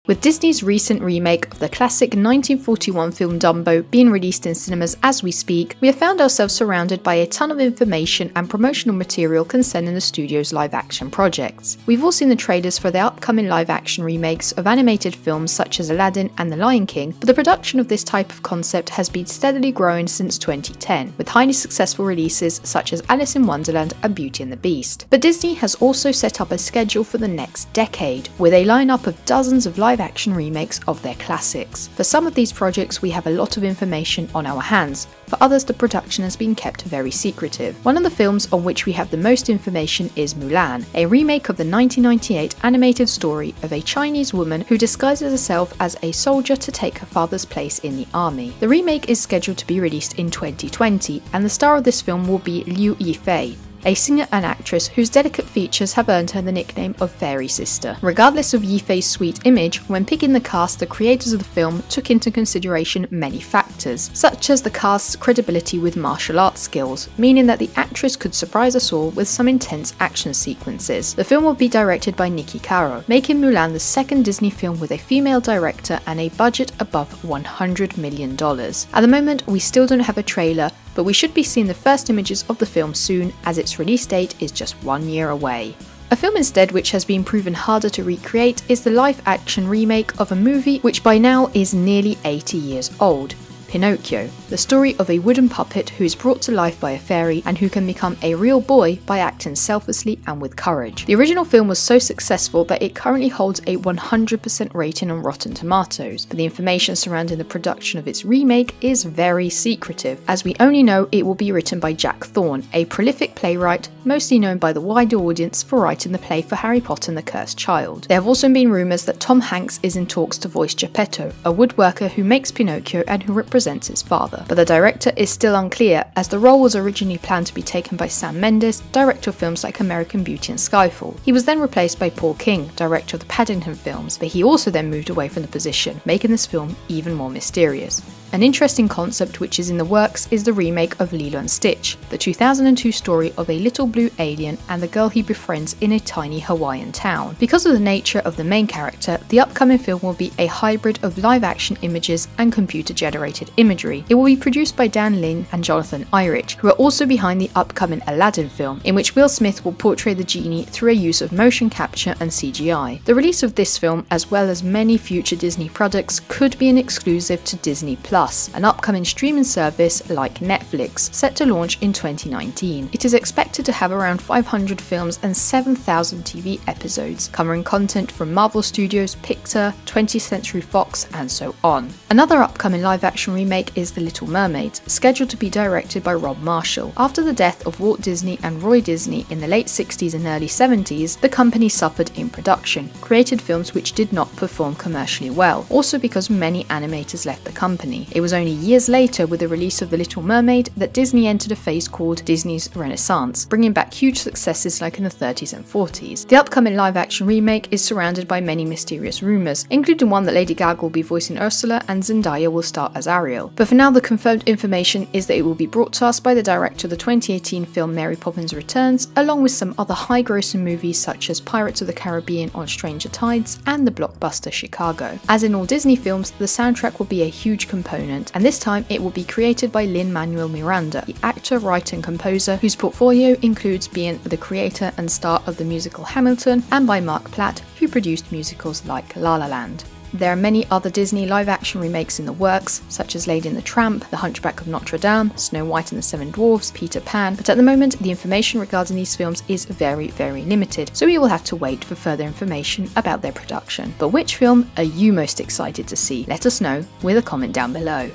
With Disney's recent remake of the classic 1941 film Dumbo being released in cinemas as we speak, we have found ourselves surrounded by a ton of information and promotional material concerning the studio's live-action projects. We've all seen the trailers for the upcoming live-action remakes of animated films such as Aladdin and The Lion King, but the production of this type of concept has been steadily growing since 2010, with highly successful releases such as Alice in Wonderland and Beauty and the Beast. But Disney has also set up a schedule for the next decade, with a lineup of dozens of live-action remakes of their classics. For some of these projects we have a lot of information on our hands, for others the production has been kept very secretive. One of the films on which we have the most information is Mulan, a remake of the 1998 animated story of a Chinese woman who disguises herself as a soldier to take her father's place in the army. The remake is scheduled to be released in 2020, and the star of this film will be Liu Yifei, a singer and actress whose delicate features have earned her the nickname of Fairy Sister. Regardless of Yifei's sweet image, when picking the cast, the creators of the film took into consideration many factors, such as the cast's credibility with martial arts skills, meaning that the actress could surprise us all with some intense action sequences. The film will be directed by Nikki Caro, making Mulan the second Disney film with a female director and a budget above $100 million. At the moment, we still don't have a trailer, but we should be seeing the first images of the film soon, as its release date is just 1 year away. A film instead which has been proven harder to recreate is the live-action remake of a movie which by now is nearly 80 years old, Pinocchio, the story of a wooden puppet who is brought to life by a fairy and who can become a real boy by acting selflessly and with courage. The original film was so successful that it currently holds a 100% rating on Rotten Tomatoes, but the information surrounding the production of its remake is very secretive, as we only know it will be written by Jack Thorne, a prolific playwright mostly known by the wider audience for writing the play for Harry Potter and the Cursed Child. There have also been rumours that Tom Hanks is in talks to voice Geppetto, a woodworker who makes Pinocchio and who represents his father, but the director is still unclear, as the role was originally planned to be taken by Sam Mendes, director of films like American Beauty and Skyfall. He was then replaced by Paul King, director of the Paddington films, but he also then moved away from the position, making this film even more mysterious. An interesting concept which is in the works is the remake of Lilo and Stitch, the 2002 story of a little blue alien and the girl he befriends in a tiny Hawaiian town. Because of the nature of the main character, the upcoming film will be a hybrid of live-action images and computer-generated imagery. It will be produced by Dan Lin and Jonathan Irich, who are also behind the upcoming Aladdin film, in which Will Smith will portray the genie through a use of motion capture and CGI. The release of this film, as well as many future Disney products, could be an exclusive to Disney+, an upcoming streaming service like Netflix, set to launch in 2019. It is expected to have around 500 films and 7,000 TV episodes, covering content from Marvel Studios, Pixar, 20th Century Fox, and so on. Another upcoming live-action remake is The Little Mermaid, scheduled to be directed by Rob Marshall. After the death of Walt Disney and Roy Disney in the late 60s and early 70s, the company suffered in production, created films which did not perform commercially well, also because many animators left the company. It was only years later, with the release of The Little Mermaid, that Disney entered a phase called Disney's Renaissance, bringing back huge successes like in the 30s and 40s. The upcoming live-action remake is surrounded by many mysterious rumours, including one that Lady Gaga will be voicing Ursula and Zendaya will star as Ariel. But for now, the confirmed information is that it will be brought to us by the director of the 2018 film Mary Poppins Returns, along with some other high-grossing movies such as Pirates of the Caribbean on Stranger Tides and the blockbuster Chicago. As in all Disney films, the soundtrack will be a huge component, and this time it will be created by Lin-Manuel Miranda, the actor, writer and composer whose portfolio includes being the creator and star of the musical Hamilton, and by Mark Platt, who produced musicals like La La Land. There are many other Disney live-action remakes in the works, such as Lady and the Tramp, The Hunchback of Notre Dame, Snow White and the Seven Dwarfs, Peter Pan, but at the moment the information regarding these films is very limited, so we will have to wait for further information about their production. But which film are you most excited to see? Let us know with a comment down below.